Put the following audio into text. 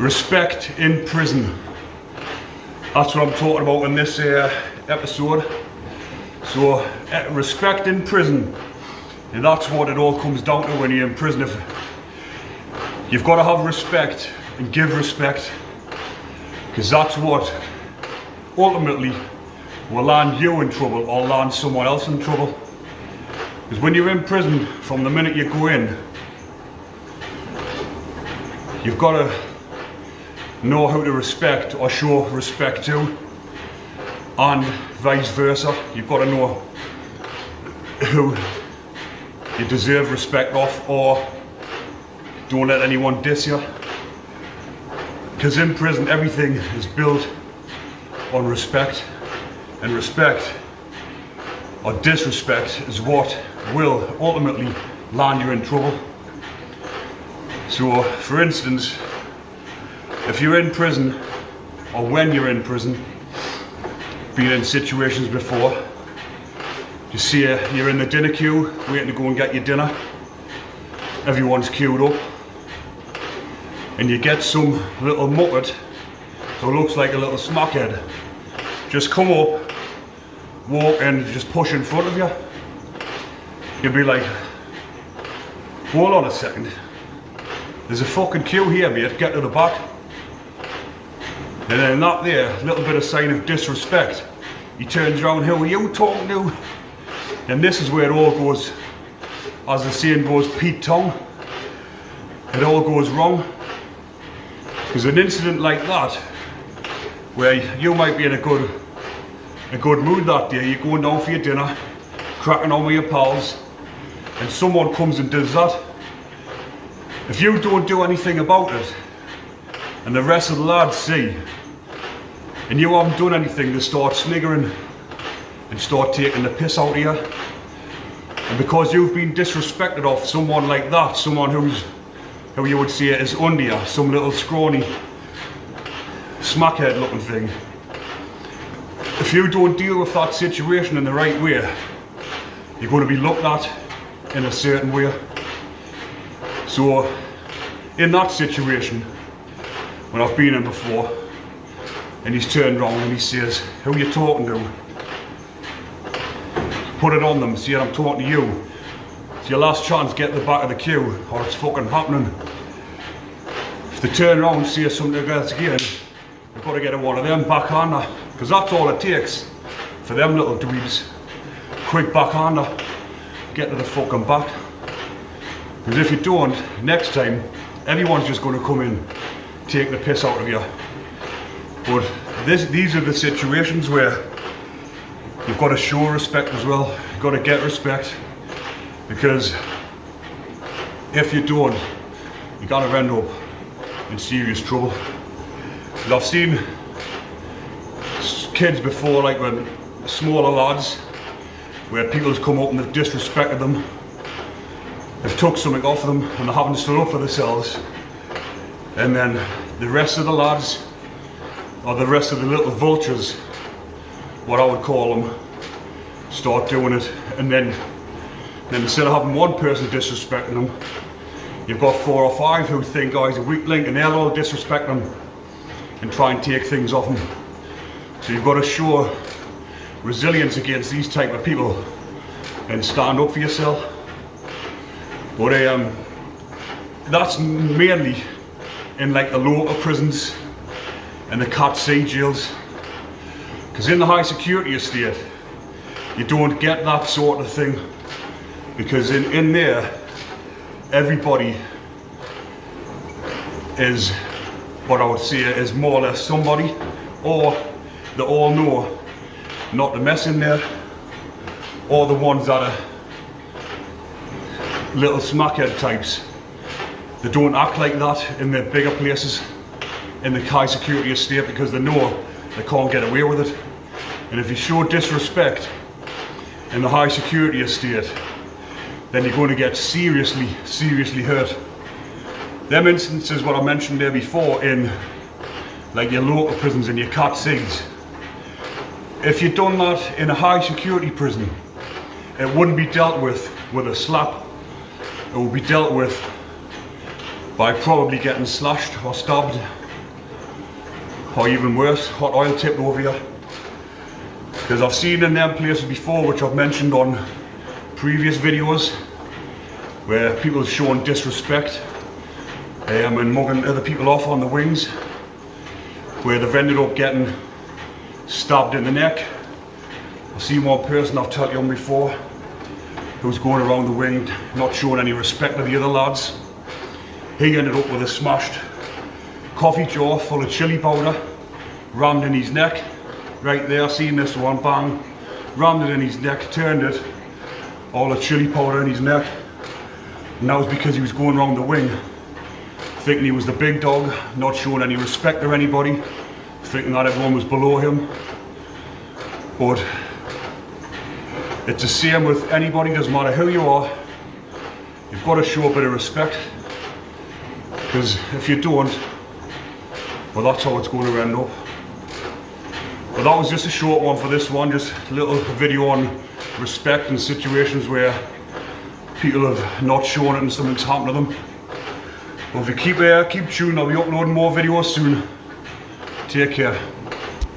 Respect in prison. That's what I'm talking about in this episode. So, respect in prison. And that's what it all comes down to when you're in prison. You've got to have respect and give respect, because that's what ultimately will land you in trouble or land someone else in trouble. Because when you're in prison, from the minute you go in, you've got to know how to respect or show respect to, and vice versa. You've got to know who you deserve respect of, or don't let anyone diss you. Because in prison everything is built on respect, and respect or disrespect is what will ultimately land you in trouble. So for instance, if you're in prison, or when you're in prison, been in situations before, you see you're in the dinner queue waiting to go and get your dinner, everyone's queued up, and you get some little muppet who looks like a little smackhead just come up, walk in, just push in front of you. You'll be like, hold on a second, there's a fucking queue here mate, get to the back. And then that there, little bit of sign of disrespect, he turns around, who are you talking to? And this is where it all goes, as the saying goes, Pete Tong. It all goes wrong. Because an incident like that, where you might be in a good mood that day, you're going down for your dinner, cracking on with your pals, and someone comes and does that. If you don't do anything about it, and the rest of the lads see, and you haven't done anything, they start sniggering and start taking the piss out of you. And because you've been disrespected off someone like that, someone who you would say is under you, some little scrawny smackhead looking thing, if you don't deal with that situation in the right way, you're going to be looked at in a certain way. So in that situation, when I've been in before, and he's turned around and he says, who are you talking to? Put it on them, say I'm talking to you. It's your last chance, get to the back of the queue, or it's fucking happening. If they turn around and say something else again, you've got to get one of them backhander, because that's all it takes for them little dweebs. Quick backhander, get to the fucking back. Because if you don't, next time, everyone's just going to come in, take the piss out of you. But these are the situations where you've got to show respect as well. You've got to get respect, because if you don't, you're going to end up in serious trouble. And I've seen kids before, like when smaller lads, where people's come up and they've disrespected them, they've took something off them and they haven't stood up for themselves, and then the rest of the lads, or the rest of the little vultures, what I would call them, start doing it. And then instead of having one person disrespecting them, you've got 4 or 5 who think, oh, he's a weak link, and they'll all disrespect them and try and take things off him. So you've got to show resilience against these type of people and stand up for yourself. But that's mainly in like the local prisons and the Cat C jails. Because in the high security estate, you don't get that sort of thing. Because in there, everybody is, what I would say is more or less somebody, or they all know not to mess in there, or the ones that are little smackhead types. They don't act like that in the bigger places, in the high security estate, because they know they can't get away with it. And if you show disrespect in the high security estate, then you're going to get seriously hurt. Them instances what I mentioned there before in like your local prisons and your Cat Cs, if you'd done that in a high security prison, it wouldn't be dealt with a slap. It would be dealt with by probably getting slashed or stabbed or even worse, hot oil tipped over you. Because I've seen in them places before, which I've mentioned on previous videos, where people have shown disrespect and mugging other people off on the wings, where they've ended up getting stabbed in the neck. I've seen one person I've told you on before, who's going around the wing not showing any respect to the other lads. He ended up with a smashed coffee jar full of chili powder rammed in his neck. Right there, seen this one, bang, rammed it in his neck, turned it, all the chili powder in his neck. And that was because he was going around the wing thinking he was the big dog, not showing any respect to anybody, thinking that everyone was below him. But it's the same with anybody, doesn't matter who you are, you've got to show a bit of respect, because if you don't, well, that's how it's going to end up. But that was just a short one for this one, just a little video on respect in situations where people have not shown it and something's happened to them. Well, if you keep tuning, I'll be uploading more videos soon. Take care.